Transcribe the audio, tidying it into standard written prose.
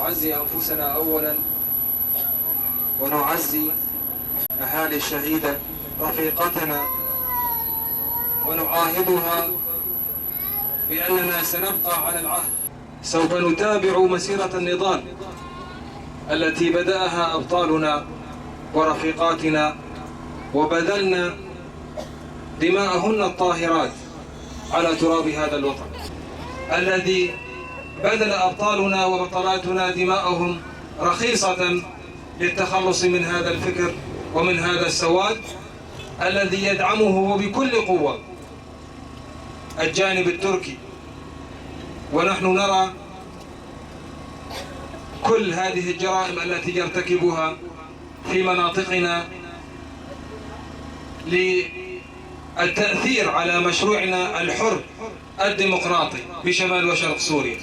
نعزي أنفسنا أولا، ونعزي أهالي الشهيدة رفيقتنا، ونعاهدها بأننا سنبقى على العهد. سوف نتابع مسيرة النضال التي بدأها أبطالنا ورفيقاتنا، وبذلنا دماءهن الطاهرات على تراب هذا الوطن الذي بذل أبطالنا وبطلاتنا دماءهم رخيصة للتخلص من هذا الفكر ومن هذا السواد الذي يدعمه بكل قوة الجانب التركي. ونحن نرى كل هذه الجرائم التي يرتكبها في مناطقنا للتأثير على مشروعنا الحر الديمقراطي بشمال وشرق سوريا.